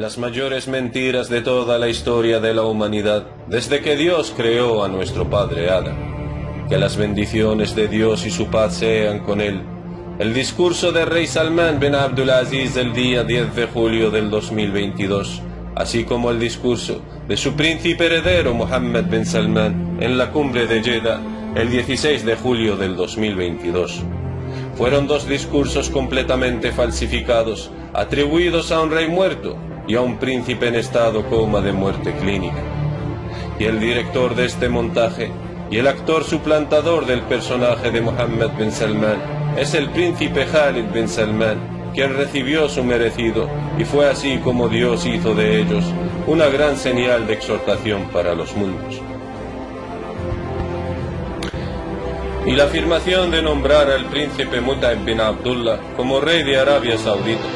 las mayores mentiras de toda la historia de la humanidad, desde que Dios creó a nuestro padre Adán. Que las bendiciones de Dios y su paz sean con él. El discurso del rey Salman bin Abdulaziz del día 10 de julio del 2022, así como el discurso de su príncipe heredero Mohammed bin Salman en la cumbre de Jeddah el 16 de julio del 2022. Fueron dos discursos completamente falsificados, atribuidos a un rey muerto y a un príncipe en estado coma de muerte clínica. Y el director de este montaje y el actor suplantador del personaje de Mohammed bin Salman es el príncipe Khalid bin Salman, quien recibió su merecido, y fue así como Dios hizo de ellos una gran señal de exhortación para los mundos. Y la afirmación de nombrar al príncipe Mut'ab bin Abdullah como rey de Arabia Saudita,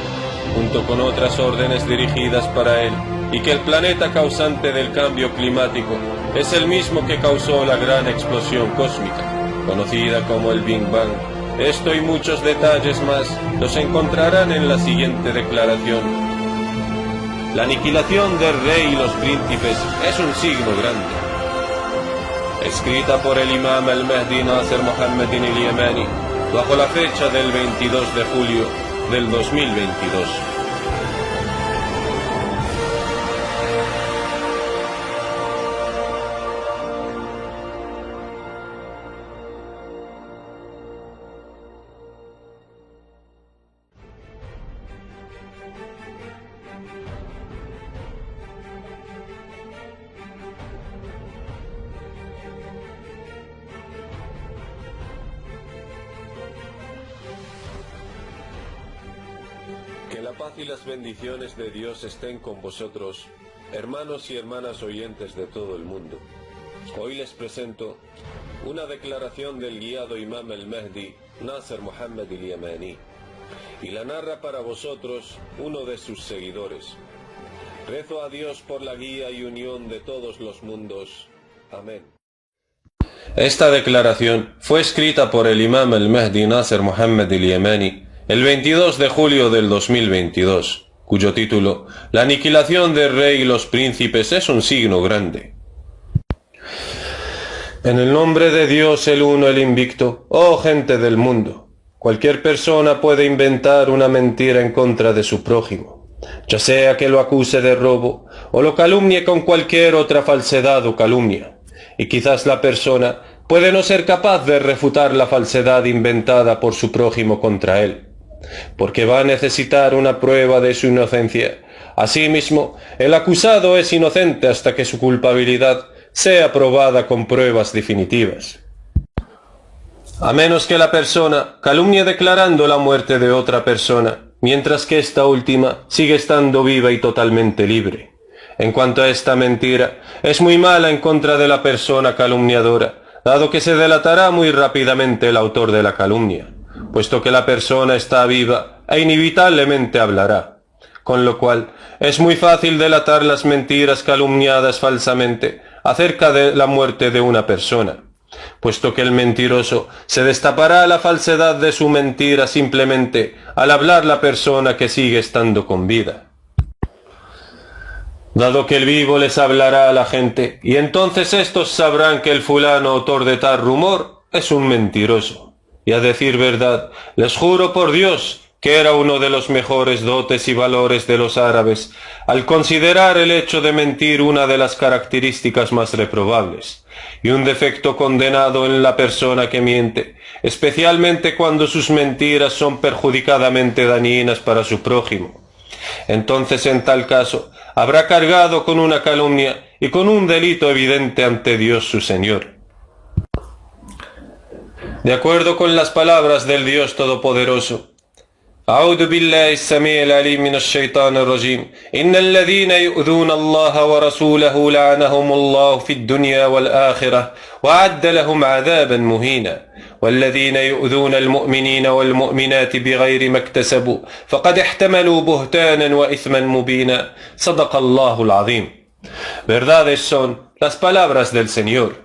junto con otras órdenes dirigidas para él, y que el planeta causante del cambio climático es el mismo que causó la gran explosión cósmica, conocida como el Big Bang. Esto y muchos detalles más los encontrarán en la siguiente declaración. La aniquilación del rey y los príncipes es un signo grande. Escrita por el imam al-Mahdi Nasser Mohammadin al-Yamani, bajo la fecha del 22 de julio del 2022. Que la paz y las bendiciones de Dios estén con vosotros, hermanos y hermanas oyentes de todo el mundo. Hoy les presento una declaración del guiado imam al-Mahdi Nasser Mohammed al-Yamani, y la narra para vosotros uno de sus seguidores. Rezo a Dios por la guía y unión de todos los mundos. Amén. Esta declaración fue escrita por el imam al-Mahdi Nasser Mohammed al-Yamani el 22 de julio del 2022, cuyo título, La aniquilación del rey y los príncipes es un signo grande. En el nombre de Dios el Uno, el Invicto, oh gente del mundo, cualquier persona puede inventar una mentira en contra de su prójimo, ya sea que lo acuse de robo o lo calumnie con cualquier otra falsedad o calumnia, y quizás la persona puede no ser capaz de refutar la falsedad inventada por su prójimo contra él, porque va a necesitar una prueba de su inocencia. Asimismo, el acusado es inocente hasta que su culpabilidad sea probada con pruebas definitivas. A menos que la persona calumnie declarando la muerte de otra persona, mientras que esta última sigue estando viva y totalmente libre. En cuanto a esta mentira, es muy mala en contra de la persona calumniadora, dado que se delatará muy rápidamente el autor de la calumnia, puesto que la persona está viva e inevitablemente hablará, con lo cual es muy fácil delatar las mentiras calumniadas falsamente acerca de la muerte de una persona, puesto que el mentiroso se destapará la falsedad de su mentira simplemente al hablar la persona que sigue estando con vida. Dado que el vivo les hablará a la gente, y entonces estos sabrán que el fulano autor de tal rumor es un mentiroso. Y a decir verdad, les juro por Dios que era uno de los mejores dotes y valores de los árabes, al considerar el hecho de mentir una de las características más reprobables, y un defecto condenado en la persona que miente, especialmente cuando sus mentiras son perjudicadamente dañinas para su prójimo. Entonces, en tal caso, habrá cargado con una calumnia y con un delito evidente ante Dios su Señor. De acuerdo con las palabras del Dios Todopoderoso, أعوذ بالله السميع العليم من الشيطان الرجيم إن الذين يؤذون الله ورسوله لعنهم الله في الدنيا والآخرة وأعد لهم عذابا مهينا والذين يؤذون المؤمنين والمؤمنات بغير ما اكتسبوا فقد احتملوا بهتانا وإثما مبينا صدق الله العظيم. Verdades son las palabras del Señor.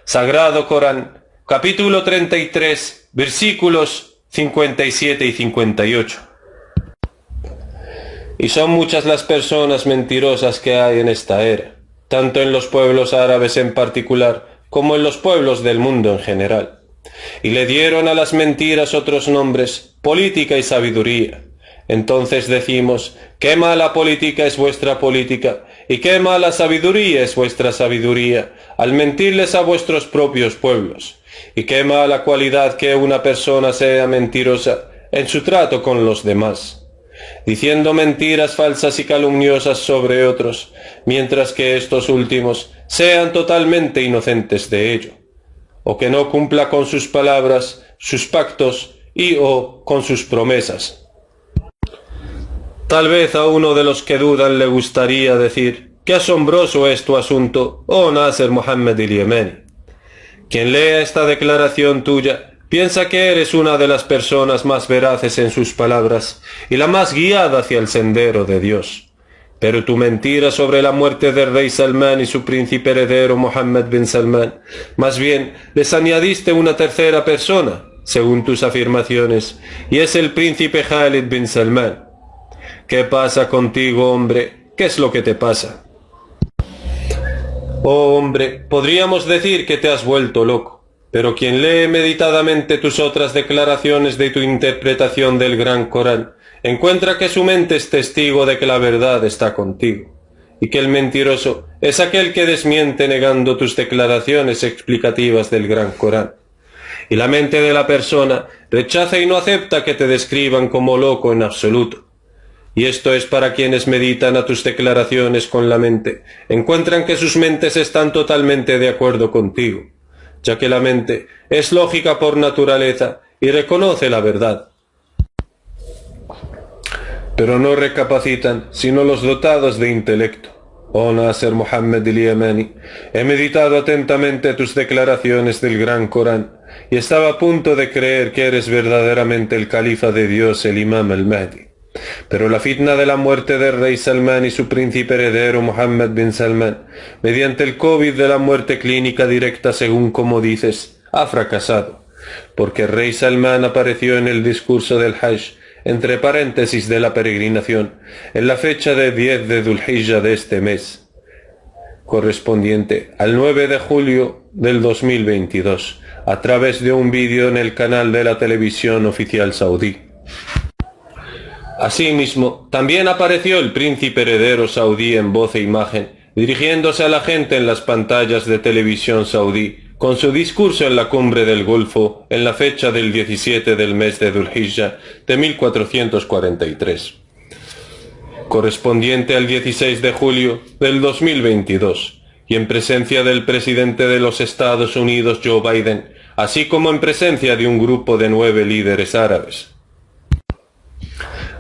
Sagrado Corán, capítulo 33, versículos 57 y 58. Y son muchas las personas mentirosas que hay en esta era, tanto en los pueblos árabes en particular, como en los pueblos del mundo en general. Y le dieron a las mentiras otros nombres, política y sabiduría. Entonces decimos, qué mala política es vuestra política, y qué mala sabiduría es vuestra sabiduría, al mentirles a vuestros propios pueblos. Y qué mala cualidad que una persona sea mentirosa en su trato con los demás, diciendo mentiras falsas y calumniosas sobre otros, mientras que estos últimos sean totalmente inocentes de ello, o que no cumpla con sus palabras, sus pactos y o con sus promesas. Tal vez a uno de los que dudan le gustaría decir, qué asombroso es tu asunto, oh Nasser Mohammed el-Yemeni. Quien lea esta declaración tuya, piensa que eres una de las personas más veraces en sus palabras y la más guiada hacia el sendero de Dios. Pero tu mentira sobre la muerte del rey Salmán y su príncipe heredero Mohammed bin Salman, más bien les añadiste una tercera persona, según tus afirmaciones, y es el príncipe Khalid bin Salman. ¿Qué pasa contigo, hombre? ¿Qué es lo que te pasa? Oh, hombre, podríamos decir que te has vuelto loco, pero quien lee meditadamente tus otras declaraciones de tu interpretación del Gran Corán, encuentra que su mente es testigo de que la verdad está contigo, y que el mentiroso es aquel que desmiente negando tus declaraciones explicativas del Gran Corán. Y la mente de la persona rechaza y no acepta que te describan como loco en absoluto. Y esto es para quienes meditan a tus declaraciones con la mente, encuentran que sus mentes están totalmente de acuerdo contigo, ya que la mente es lógica por naturaleza y reconoce la verdad. Pero no recapacitan sino los dotados de intelecto. Oh Nasser Mohammed el-Yemeni, he meditado atentamente tus declaraciones del Gran Corán y estaba a punto de creer que eres verdaderamente el califa de Dios, el Imam al-Mahdi. Pero la fitna de la muerte del rey Salmán y su príncipe heredero Mohammed bin Salman, mediante el COVID de la muerte clínica directa según como dices, ha fracasado, porque el rey Salmán apareció en el discurso del Hajj, entre paréntesis de la peregrinación, en la fecha de 10 de Dhul-Hijjah de este mes, correspondiente al 9 de julio del 2022, a través de un vídeo en el canal de la televisión oficial saudí. Asimismo, también apareció el príncipe heredero saudí en voz e imagen, dirigiéndose a la gente en las pantallas de televisión saudí, con su discurso en la cumbre del Golfo, en la fecha del 17 del mes de Dhul-Hijjah de 1443, correspondiente al 16 de julio del 2022, y en presencia del presidente de los Estados Unidos, Joe Biden, así como en presencia de un grupo de 9 líderes árabes.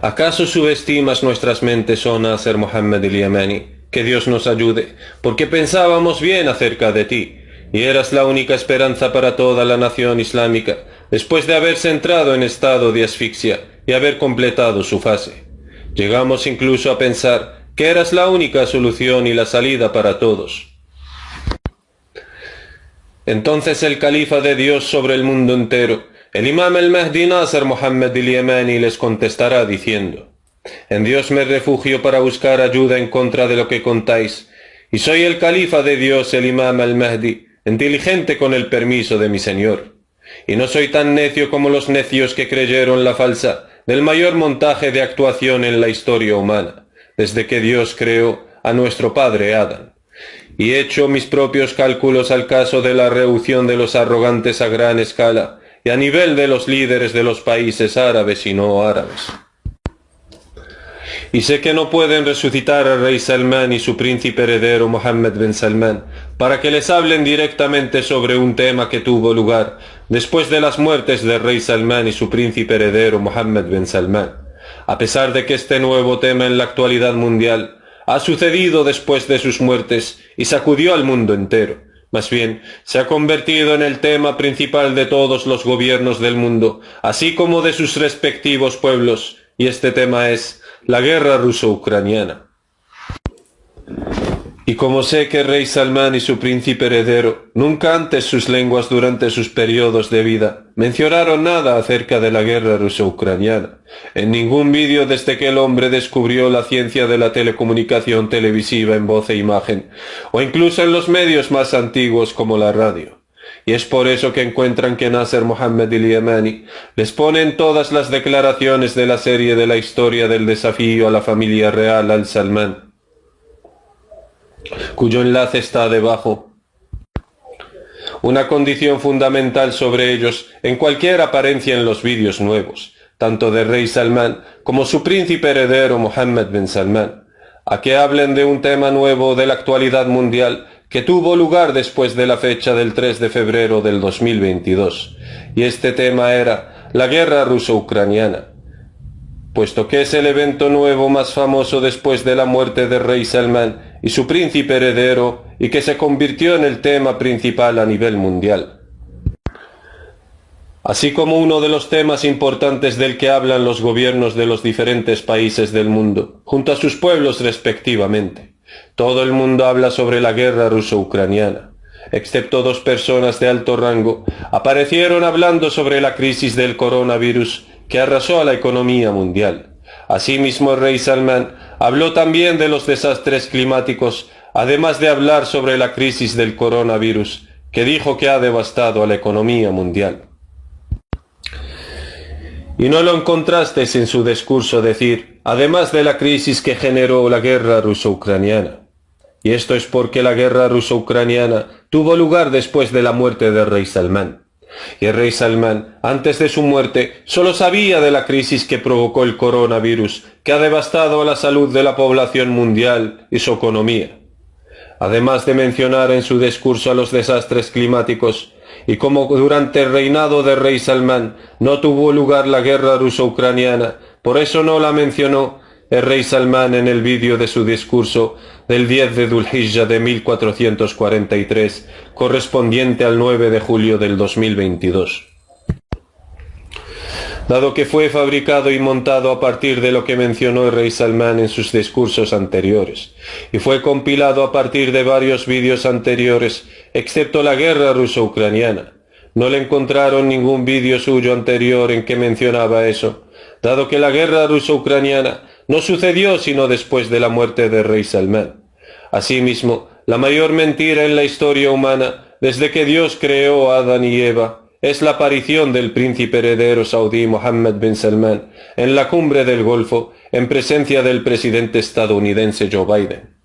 ¿Acaso subestimas nuestras mentes, oh Nasser Mohammed el-Yemeni? Que Dios nos ayude, porque pensábamos bien acerca de ti, y eras la única esperanza para toda la nación islámica, después de haberse entrado en estado de asfixia y haber completado su fase. Llegamos incluso a pensar que eras la única solución y la salida para todos. Entonces el califa de Dios sobre el mundo entero, el Imam al-Mahdi Nasser Mohammed el-Yemeni, les contestará diciendo, en Dios me refugio para buscar ayuda en contra de lo que contáis, y soy el califa de Dios, el Imam al-Mahdi, inteligente con el permiso de mi Señor. Y no soy tan necio como los necios que creyeron la falsa del mayor montaje de actuación en la historia humana, desde que Dios creó a nuestro padre Adán. Y he hecho mis propios cálculos al caso de la reducción de los arrogantes a gran escala, y a nivel de los líderes de los países árabes y no árabes. Y sé que no pueden resucitar al rey Salmán y su príncipe heredero Mohammed bin Salman para que les hablen directamente sobre un tema que tuvo lugar después de las muertes del rey Salmán y su príncipe heredero Mohammed bin Salman, a pesar de que este nuevo tema en la actualidad mundial ha sucedido después de sus muertes y sacudió al mundo entero. Más bien, se ha convertido en el tema principal de todos los gobiernos del mundo, así como de sus respectivos pueblos, y este tema es la guerra ruso-ucraniana. Y como sé que el rey Salmán y su príncipe heredero nunca antes sus lenguas durante sus periodos de vida mencionaron nada acerca de la guerra ruso-ucraniana, en ningún vídeo desde que el hombre descubrió la ciencia de la telecomunicación televisiva en voz e imagen, o incluso en los medios más antiguos como la radio. Y es por eso que encuentran que Nasser Mohammed el-Yamani les pone en todas las declaraciones de la serie de la historia del desafío a la familia real al-Salmán, cuyo enlace está debajo. Una condición fundamental sobre ellos en cualquier apariencia en los vídeos nuevos, tanto del rey Salmán como su príncipe heredero Mohammed bin Salmán, a que hablen de un tema nuevo de la actualidad mundial que tuvo lugar después de la fecha del 3 de febrero del 2022, y este tema era la guerra ruso-ucraniana, puesto que es el evento nuevo más famoso después de la muerte del rey Salmán y su príncipe heredero, y que se convirtió en el tema principal a nivel mundial, así como uno de los temas importantes del que hablan los gobiernos de los diferentes países del mundo, junto a sus pueblos respectivamente. Todo el mundo habla sobre la guerra ruso-ucraniana, excepto 2 personas de alto rango aparecieron hablando sobre la crisis del coronavirus que arrasó a la economía mundial. Asimismo, el rey Salmán habló también de los desastres climáticos, además de hablar sobre la crisis del coronavirus, que dijo que ha devastado a la economía mundial. Y no lo encontrasteis en su discurso decir, además de la crisis que generó la guerra ruso-ucraniana. Y esto es porque la guerra ruso-ucraniana tuvo lugar después de la muerte del rey Salmán. Y el rey Salmán, antes de su muerte, solo sabía de la crisis que provocó el coronavirus, que ha devastado la salud de la población mundial y su economía. Además de mencionar en su discurso a los desastres climáticos, y como durante el reinado del rey Salmán no tuvo lugar la guerra ruso-ucraniana, por eso no la mencionó el rey Salmán en el vídeo de su discurso del 10 de Dhul-Hijjah de 1443, correspondiente al 9 de julio del 2022. Dado que fue fabricado y montado a partir de lo que mencionó el rey Salmán en sus discursos anteriores, y fue compilado a partir de varios vídeos anteriores, excepto la guerra ruso-ucraniana. No le encontraron ningún vídeo suyo anterior en que mencionaba eso, dado que la guerra ruso-ucraniana no sucedió sino después de la muerte del rey Salmán. Asimismo, la mayor mentira en la historia humana, desde que Dios creó a Adán y Eva, es la aparición del príncipe heredero saudí Mohammed bin Salmán en la cumbre del Golfo en presencia del presidente estadounidense Joe Biden.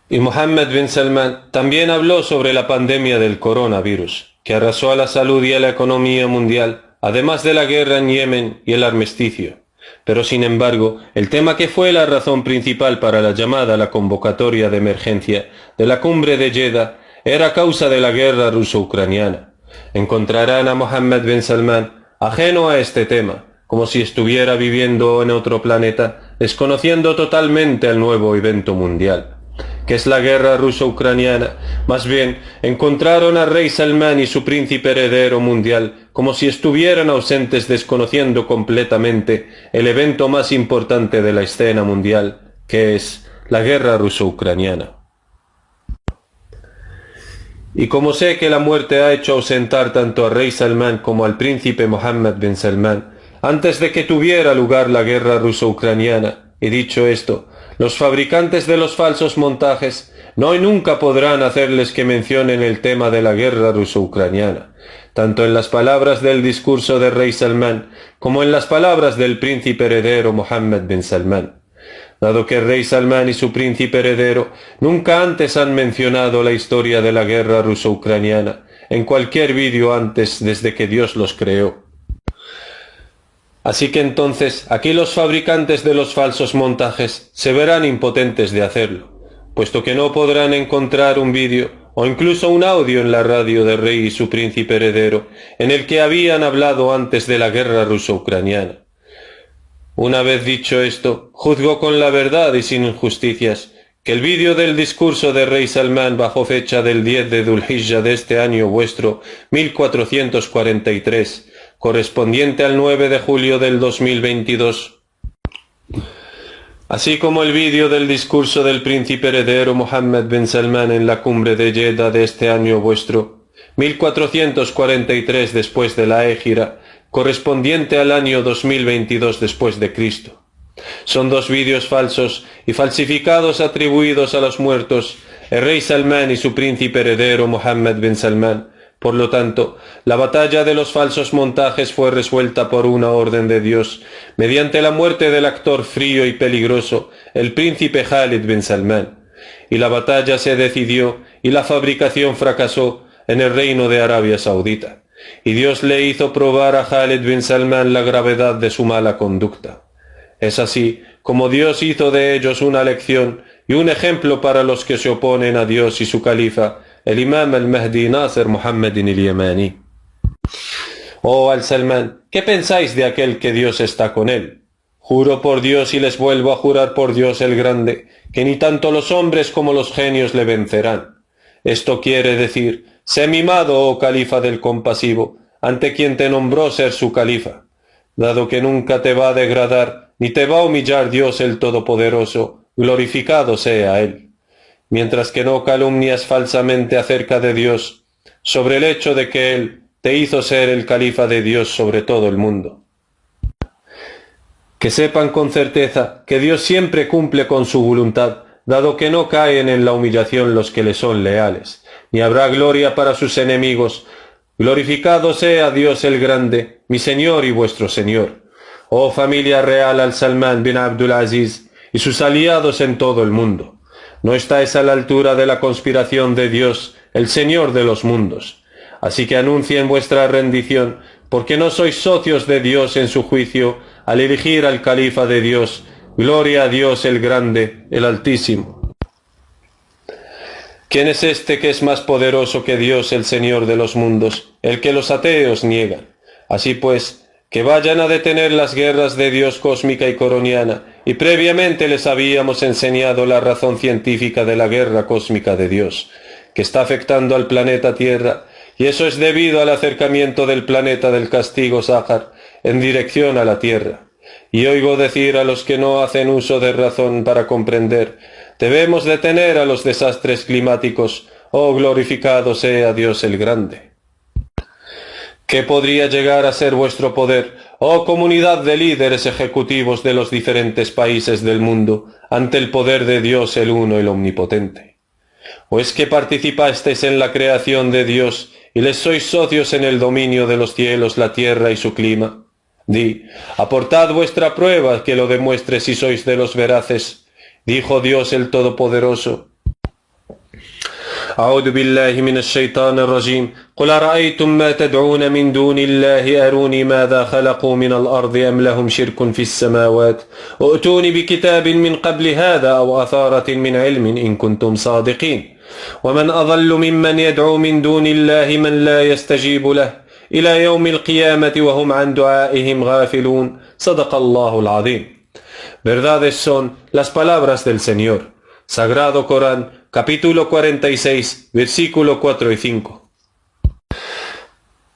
Y Mohammed bin Salmán también habló sobre la pandemia del coronavirus, que arrasó a la salud y a la economía mundial, además de la guerra en Yemen y el armisticio. Pero sin embargo, el tema que fue la razón principal para la llamada a la convocatoria de emergencia de la cumbre de Jeddah era a causa de la guerra ruso-ucraniana. Encontrarán a Mohammed bin Salmán ajeno a este tema, como si estuviera viviendo en otro planeta, desconociendo totalmente el nuevo evento mundial, que es la guerra ruso-ucraniana. Más bien, encontraron al rey Salmán y su príncipe heredero mundial como si estuvieran ausentes, desconociendo completamente el evento más importante de la escena mundial, que es la guerra ruso-ucraniana. Y como sé que la muerte ha hecho ausentar tanto al rey Salmán como al príncipe Mohammed bin Salmán, antes de que tuviera lugar la guerra ruso-ucraniana, y dicho esto, los fabricantes de los falsos montajes no y nunca podrán hacerles que mencionen el tema de la guerra ruso-ucraniana, tanto en las palabras del discurso del rey Salmán como en las palabras del príncipe heredero Mohammed bin Salmán, dado que el rey Salmán y su príncipe heredero nunca antes han mencionado la historia de la guerra ruso-ucraniana en cualquier vídeo antes desde que Dios los creó. Así que entonces aquí los fabricantes de los falsos montajes se verán impotentes de hacerlo, puesto que no podrán encontrar un vídeo o incluso un audio en la radio del rey y su príncipe heredero en el que habían hablado antes de la guerra ruso-ucraniana. Una vez dicho esto, juzgo con la verdad y sin injusticias que el vídeo del discurso de rey Salmán bajo fecha del 10 de Dhul-Hijjah de este año vuestro 1443, correspondiente al 9 de julio del 2022, Así como el vídeo del discurso del príncipe heredero Mohammed bin Salman en la cumbre de Jeddah de este año vuestro, 1443 después de la Égira, correspondiente al año 2022 después de Cristo. Son dos vídeos falsos y falsificados atribuidos a los muertos, el rey Salman y su príncipe heredero Mohammed bin Salman. Por lo tanto, la batalla de los falsos montajes fue resuelta por una orden de Dios, mediante la muerte del actor frío y peligroso, el príncipe Khalid bin Salman. Y la batalla se decidió y la fabricación fracasó en el reino de Arabia Saudita. Y Dios le hizo probar a Khalid bin Salman la gravedad de su mala conducta. Es así como Dios hizo de ellos una lección y un ejemplo para los que se oponen a Dios y su califa, el imam al-Mahdi Nasser Muhammadin al-Yamani. Oh al-Salman, ¿qué pensáis de aquel que Dios está con él? Juro por Dios y les vuelvo a jurar por Dios el Grande, que ni tanto los hombres como los genios le vencerán. Esto quiere decir, sé mimado, oh califa del compasivo, ante quien te nombró ser su califa, dado que nunca te va a degradar, ni te va a humillar Dios el Todopoderoso, glorificado sea Él. Mientras que no calumnias falsamente acerca de Dios, sobre el hecho de que Él te hizo ser el califa de Dios sobre todo el mundo. Que sepan con certeza que Dios siempre cumple con su voluntad, dado que no caen en la humillación los que le son leales, ni habrá gloria para sus enemigos. Glorificado sea Dios el Grande, mi Señor y vuestro Señor. Oh familia real al-Salman bin Abdul Aziz y sus aliados en todo el mundo. No estáis a la altura de la conspiración de Dios, el Señor de los mundos. Así que anuncien vuestra rendición, porque no sois socios de Dios en su juicio, al elegir al califa de Dios. Gloria a Dios el Grande, el Altísimo. ¿Quién es este que es más poderoso que Dios, el Señor de los mundos, el que los ateos niegan? Así pues, que vayan a detener las guerras de Dios cósmica y coroniana, y previamente les habíamos enseñado la razón científica de la guerra cósmica de Dios, que está afectando al planeta Tierra, y eso es debido al acercamiento del planeta del castigo Sáhar en dirección a la Tierra. Y oigo decir a los que no hacen uso de razón para comprender, debemos detener a los desastres climáticos, oh glorificado sea Dios el Grande. ¿Qué podría llegar a ser vuestro poder, oh comunidad de líderes ejecutivos de los diferentes países del mundo, ante el poder de Dios el Uno, el Omnipotente? ¿O es que participasteis en la creación de Dios y les sois socios en el dominio de los cielos, la tierra y su clima? Di, aportad vuestra prueba que lo demuestre si sois de los veraces. Dijo Dios el Todopoderoso. أعوذ بالله من الشيطان الرجيم قل أرأيتم ما تدعون من دون الله أروني ماذا خلقوا من الأرض أم لهم شرك في السماوات ائتوني بكتاب من قبل هذا أو أثارة من علم إن كنتم صادقين ومن أضل ممن يدعو من دون الله من لا يستجيب له إلى يوم القيامة وهم عن دعائهم غافلون صدق الله العظيم. Verdades son las palabras del Señor. Sagrado Corán, capítulo 46, versículo 4 y 5.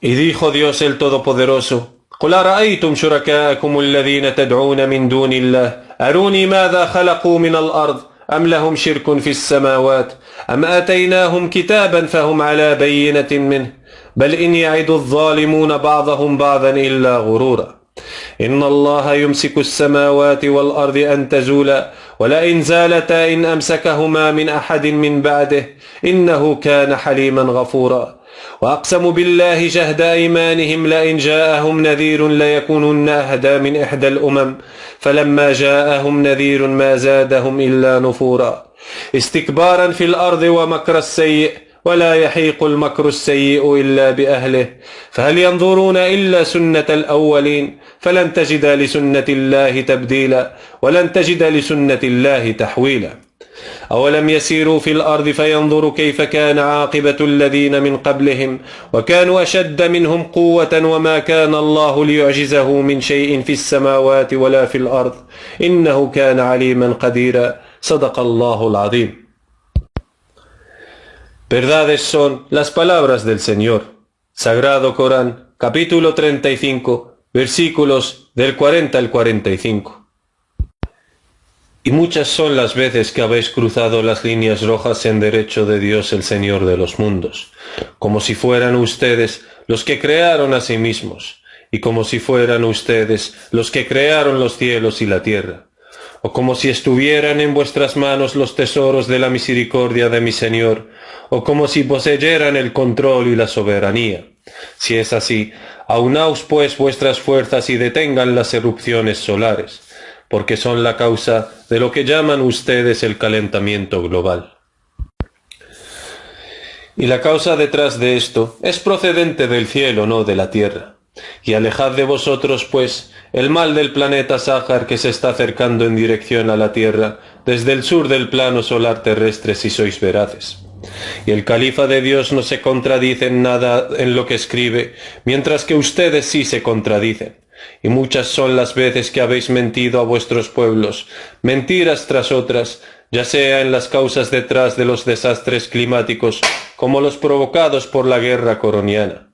Y dijo Dios el Todopoderoso, قل أرأيتم شركاءكم الذين تدعون من دون الله أروني ماذا خلقوا من الأرض أم لهم شرك في السماوات أم آتيناهم كتابا فهم على بينة منه بل إن يعد الظالمون بعضهم بعضا إلا غرورا إن الله يمسك السماوات والأرض أن تزولا ولئن زالتا إن أمسكهما من أحد من بعده إنه كان حليما غفورا وأقسموا بالله جهد أيمانهم لئن جاءهم نذير ليكونن أهدى من إحدى الأمم فلما جاءهم نذير ما زادهم إلا نفورا استكبارا في الأرض ومكر السيء ولا يحيق المكر السيء إلا بأهله فهل ينظرون إلا سنة الأولين فلن تجد لسنة الله تبديلا ولن تجد لسنة الله تحويلا أولم يسيروا في الأرض فينظروا كيف كان عاقبة الذين من قبلهم وكانوا أشد منهم قوة وما كان الله ليعجزه من شيء في السماوات ولا في الأرض إنه كان عليما قديرا صدق الله العظيم. Verdades son las palabras del Señor. Sagrado Corán, capítulo 35, versículos del 40 al 45. Y muchas son las veces que habéis cruzado las líneas rojas en derecho de Dios el Señor de los mundos, como si fueran ustedes los que crearon a sí mismos, y como si fueran ustedes los que crearon los cielos y la tierra, o como si estuvieran en vuestras manos los tesoros de la misericordia de mi Señor, o como si poseyeran el control y la soberanía. Si es así, aunaos pues vuestras fuerzas y detengan las erupciones solares, porque son la causa de lo que llaman ustedes el calentamiento global. Y la causa detrás de esto es procedente del cielo, no de la tierra. Y alejad de vosotros, pues, el mal del planeta Sáhar que se está acercando en dirección a la tierra, desde el sur del plano solar terrestre, si sois veraces. Y el califa de Dios no se contradice en nada en lo que escribe, mientras que ustedes sí se contradicen. Y muchas son las veces que habéis mentido a vuestros pueblos, mentiras tras otras, ya sea en las causas detrás de los desastres climáticos, como los provocados por la guerra coroniana.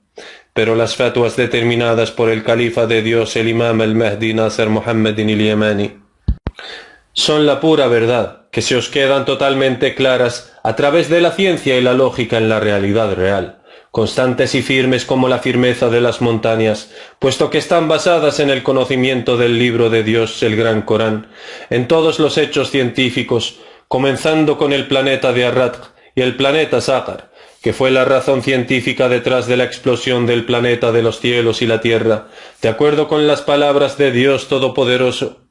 Pero las fatuas determinadas por el califa de Dios, el imam al-Mahdi Nasser Muhammadin al-Yamani, son la pura verdad, que se os quedan totalmente claras a través de la ciencia y la lógica en la realidad real, constantes y firmes como la firmeza de las montañas, puesto que están basadas en el conocimiento del libro de Dios, el Gran Corán, en todos los hechos científicos, comenzando con el planeta de Arratq y el planeta Sáhar, que fue la razón científica detrás de la explosión del planeta de los cielos y la tierra, de acuerdo con las palabras de Dios Todopoderoso.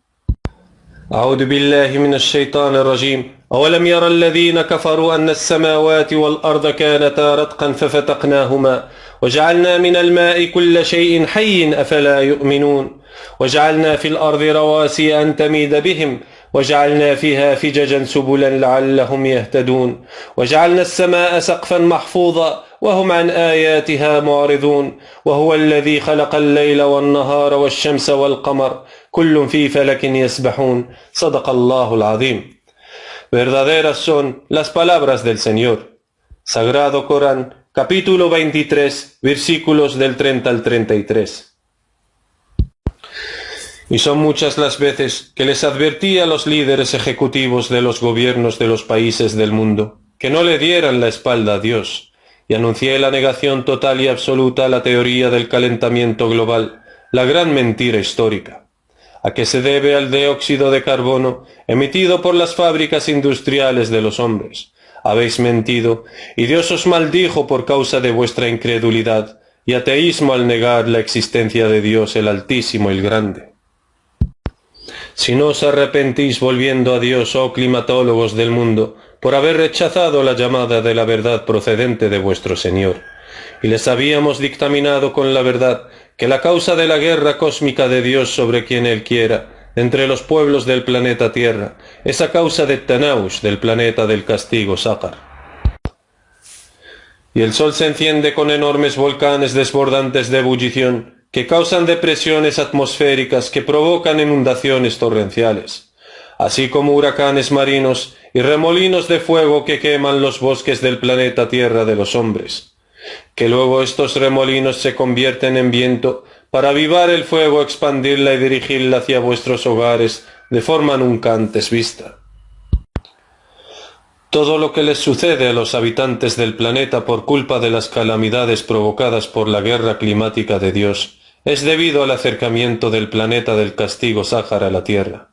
أعوذ بالله من الشيطان الرجيم أولم يرى الذين كفروا أن السماوات والأرض كانتا رتقا ففتقناهما وجعلنا من الماء كل شيء حي أفلا يؤمنون وجعلنا في الأرض رواسي أن تميد بهم وجعلنا فيها فججا سبلا لعلهم يهتدون وجعلنا السماء سقفا محفوظا وهم عن آياتها معرضون وهو الذي خلق الليل والنهار والشمس والقمر كل في فلك يسبحون صدق الله العظيم. Verdaderas son las palabras del Señor. Sagrado Corán, capítulo 23, versículos del 30 al 33. Y son muchas las veces que les advertí a los líderes ejecutivos de los gobiernos de los países del mundo que no le dieran la espalda a Dios, y anuncié la negación total y absoluta a la teoría del calentamiento global, la gran mentira histórica, a que se debe al dióxido de carbono emitido por las fábricas industriales de los hombres. Habéis mentido, y Dios os maldijo por causa de vuestra incredulidad y ateísmo al negar la existencia de Dios el Altísimo y el Grande. Si no os arrepentís volviendo a Dios, oh climatólogos del mundo, por haber rechazado la llamada de la verdad procedente de vuestro Señor, y les habíamos dictaminado con la verdad que la causa de la guerra cósmica de Dios sobre quien Él quiera, entre los pueblos del planeta Tierra, es a causa de Tanaush, del planeta del castigo Sáhar. Y el sol se enciende con enormes volcanes desbordantes de ebullición, que causan depresiones atmosféricas que provocan inundaciones torrenciales, así como huracanes marinos y remolinos de fuego que queman los bosques del planeta Tierra de los hombres, que luego estos remolinos se convierten en viento para avivar el fuego, expandirla y dirigirla hacia vuestros hogares de forma nunca antes vista. Todo lo que les sucede a los habitantes del planeta por culpa de las calamidades provocadas por la guerra climática de Dios es debido al acercamiento del planeta del castigo Sáhar a la Tierra,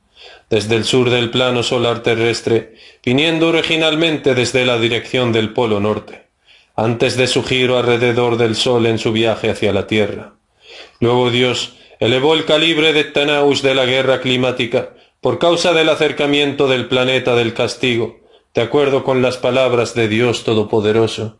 desde el sur del plano solar terrestre, viniendo originalmente desde la dirección del Polo Norte, antes de su giro alrededor del Sol en su viaje hacia la Tierra. Luego Dios elevó el calibre de Tanaush de la guerra climática por causa del acercamiento del planeta del castigo, de acuerdo con las palabras de Dios Todopoderoso.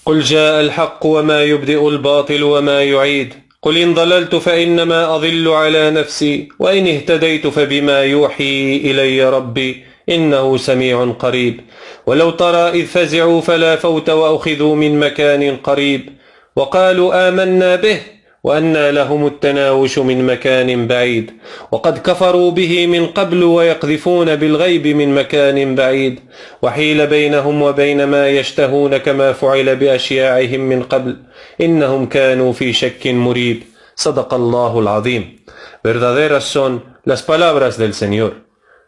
قل جاء الحق وما يبدئ الباطل وما يعيد قل إن ضللت فإنما أضل على نفسي وإن اهتديت فبما يوحي إلي ربي إنه سميع قريب ولو ترى إذ فزعوا فلا فوت وأخذوا من مكان قريب وقالوا آمنا به وأنى لهم التناوش من مكان بعيد وقد كفروا به من قبل ويقذفون بالغيب من مكان بعيد وحيل بينهم وبين ما يشتهون كما فعل بأشياعهم من قبل إنهم كانوا في شك مريب صدق الله العظيم. Verdaderas son las palabras del Señor.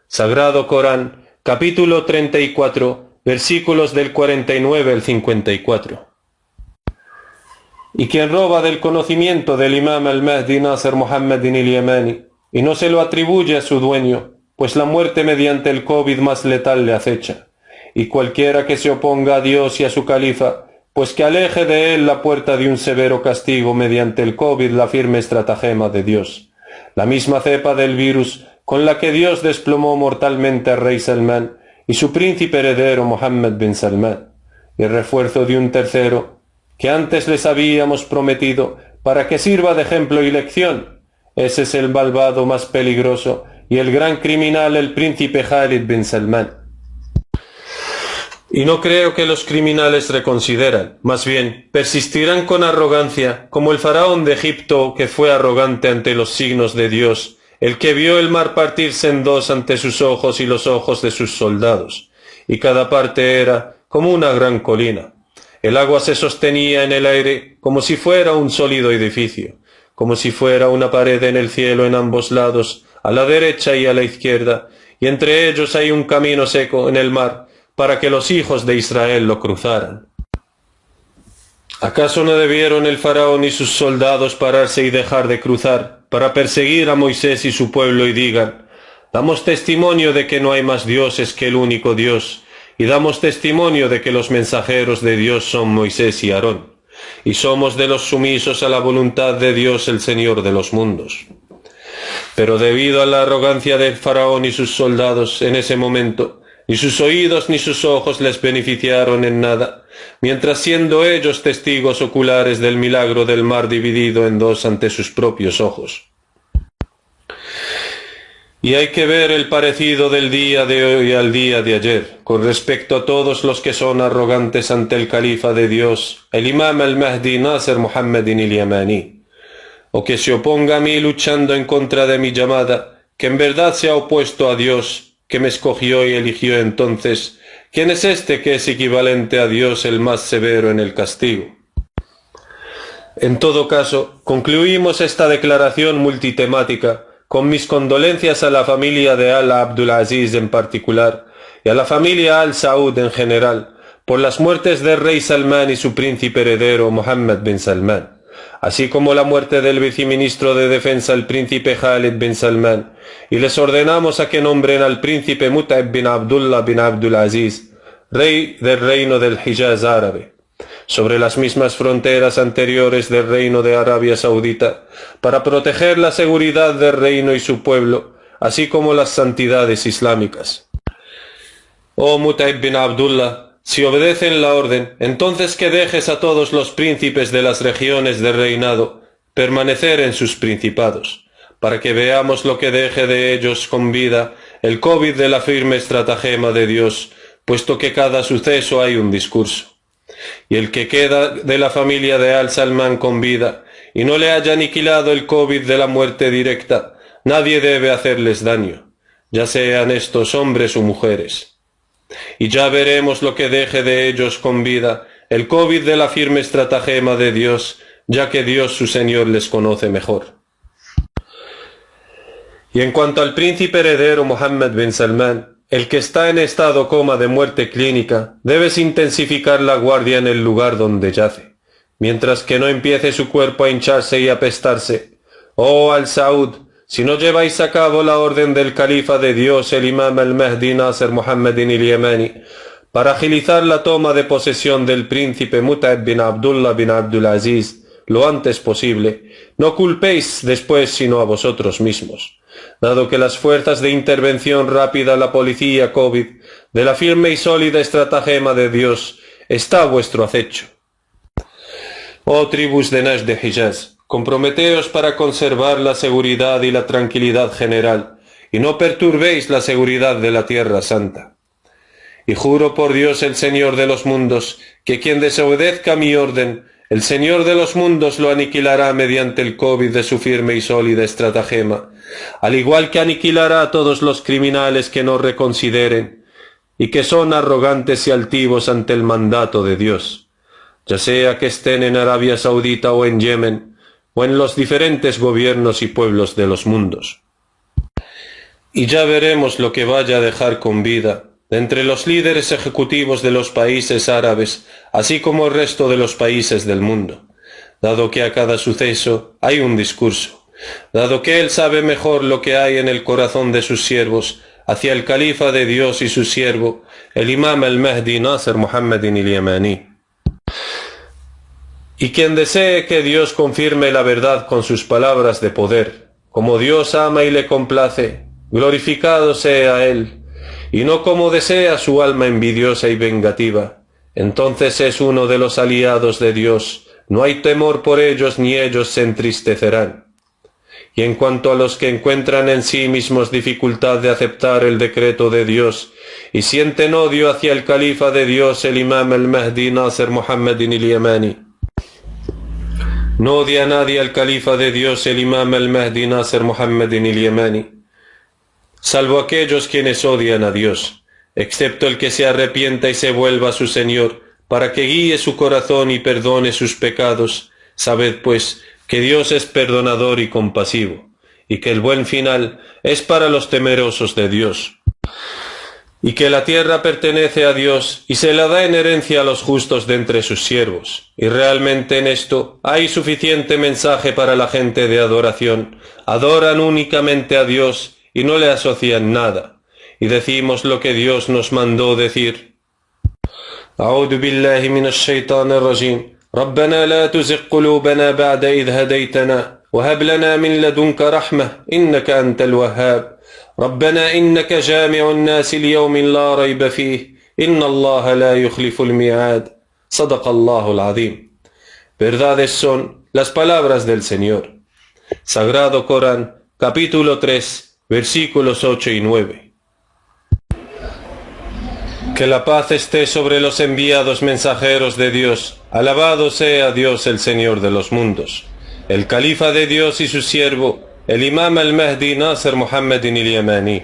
Sagrado Corán, capítulo 34, versículos del 49 al 54. Y quien roba del conocimiento del imam al-Mahdi Nasser Muhammad al-Yamani y no se lo atribuye a su dueño, pues la muerte mediante el COVID más letal le acecha. Y cualquiera que se oponga a Dios y a su califa, pues que aleje de él la puerta de un severo castigo mediante el COVID, la firme estratagema de Dios. La misma cepa del virus con la que Dios desplomó mortalmente al rey Salmán y su príncipe heredero Mohammed bin Salmán, y el refuerzo de un tercero que antes les habíamos prometido para que sirva de ejemplo y lección. Ese es el malvado más peligroso y el gran criminal, el príncipe Khalid bin Salmán. Y no creo que los criminales reconsideran, más bien persistirán con arrogancia, como el faraón de Egipto, que fue arrogante ante los signos de Dios, el que vio el mar partirse en dos ante sus ojos y los ojos de sus soldados, y cada parte era como una gran colina. El agua se sostenía en el aire como si fuera un sólido edificio, como si fuera una pared en el cielo en ambos lados, a la derecha y a la izquierda, y entre ellos hay un camino seco en el mar, para que los hijos de Israel lo cruzaran. ¿Acaso no debieron el faraón y sus soldados pararse y dejar de cruzar, para perseguir a Moisés y su pueblo y digan: damos testimonio de que no hay más dioses que el único Dios, y damos testimonio de que los mensajeros de Dios son Moisés y Aarón, y somos de los sumisos a la voluntad de Dios, el Señor de los mundos? Pero debido a la arrogancia del faraón y sus soldados en ese momento, ni sus oídos ni sus ojos les beneficiaron en nada, mientras siendo ellos testigos oculares del milagro del mar dividido en dos ante sus propios ojos. Y hay que ver el parecido del día de hoy al día de ayer, con respecto a todos los que son arrogantes ante el califa de Dios, el imam al-Mahdi Nasser Muhammad al-Yamani, o que se oponga a mí luchando en contra de mi llamada, que en verdad se ha opuesto a Dios, que me escogió y eligió entonces. ¿Quién es este que es equivalente a Dios, el más severo en el castigo? En todo caso, concluimos esta declaración multitemática con mis condolencias a la familia de Al-Abdulaziz en particular y a la familia Al-Saud en general por las muertes del rey Salmán y su príncipe heredero Mohammed bin Salmán, así como la muerte del viceministro de defensa, el príncipe Khalid bin Salmán, y les ordenamos a que nombren al príncipe Mut'ab bin Abdullah bin Abdulaziz, rey del reino del Hijaz árabe, sobre las mismas fronteras anteriores del reino de Arabia Saudita, para proteger la seguridad del reino y su pueblo, así como las santidades islámicas. Oh Mut'ab bin Abdullah, si obedecen la orden, entonces que dejes a todos los príncipes de las regiones del reinado permanecer en sus principados, para que veamos lo que deje de ellos con vida el COVID de la firme estratagema de Dios, puesto que cada suceso hay un discurso. Y el que queda de la familia de Al-Salmán con vida y no le haya aniquilado el COVID de la muerte directa, nadie debe hacerles daño, ya sean estos hombres o mujeres. Y ya veremos lo que deje de ellos con vida el COVID de la firme estratagema de Dios, ya que Dios su Señor les conoce mejor. Y en cuanto al príncipe heredero Mohammed bin Salmán, el que está en estado coma de muerte clínica, debes intensificar la guardia en el lugar donde yace, mientras que no empiece su cuerpo a hincharse y apestarse. Oh Al-Saud, si no lleváis a cabo la orden del califa de Dios, el imam al-Mahdi Nasser Muhammad al-Yamani, para agilizar la toma de posesión del príncipe Mut'ab bin Abdullah bin Abdulaziz lo antes posible, no culpéis después sino a vosotros mismos, dado que las fuerzas de intervención rápida, la policía COVID, de la firme y sólida estratagema de Dios, está a vuestro acecho. Oh tribus de Najd de Hijaz, comprometeos para conservar la seguridad y la tranquilidad general, y no perturbéis la seguridad de la Tierra Santa. Y juro por Dios, el Señor de los mundos, que quien desobedezca mi orden, el Señor de los mundos lo aniquilará mediante el COVID de su firme y sólida estratagema, al igual que aniquilará a todos los criminales que no reconsideren y que son arrogantes y altivos ante el mandato de Dios, ya sea que estén en Arabia Saudita o en Yemen, o en los diferentes gobiernos y pueblos de los mundos. y ya veremos lo que vaya a dejar con vida de entre los líderes ejecutivos de los países árabes, así como el resto de los países del mundo, dado que a cada suceso hay un discurso, dado que él sabe mejor lo que hay en el corazón de sus siervos hacia el califa de Dios y su siervo, el imam al-Mahdi Nasr Muhammadin al-Yamani. Y quien desee que Dios confirme la verdad con sus palabras de poder, como Dios ama y le complace, glorificado sea Él, y no como desea su alma envidiosa y vengativa, entonces es uno de los aliados de Dios, no hay temor por ellos ni ellos se entristecerán. Y en cuanto a los que encuentran en sí mismos dificultad de aceptar el decreto de Dios y sienten odio hacia el califa de Dios, el imam al-Mahdi Nasr Muhammadin al-Yamani, no odia a nadie al califa de Dios, el imam al-Mahdi Nasr Muhammadin al-Yamani, salvo aquellos quienes odian a Dios, excepto el que se arrepienta y se vuelva a su Señor, para que guíe su corazón y perdone sus pecados. Sabed, pues, que Dios es perdonador y compasivo, y que el buen final es para los temerosos de Dios, y que la tierra pertenece a Dios y se la da en herencia a los justos de entre sus siervos, y realmente en esto hay suficiente mensaje para la gente de adoración. Adoran únicamente a Dios y no le asocian nada, y decimos lo que Dios nos mandó decir. A'udhu billahi minash shaitanir rajim. ربنا لا تزغ قلوبنا بعد إذ هديتنا وهب لنا من لدنك رحمة إنك أنت الوهاب ربنا إنك جامع الناس ليوم لا ريب فيه إن الله لا يخلف الميعاد صدق الله العظيم. Verdades son las palabras del Señor. Sagrado Corán, capítulo 3, versículos 8 y 9. Que la paz esté sobre los enviados mensajeros de Dios. Alabado sea Dios el Señor de los mundos, el califa de Dios y su siervo, el imam al-Mahdi Nasr Muhammadin al-Yamani.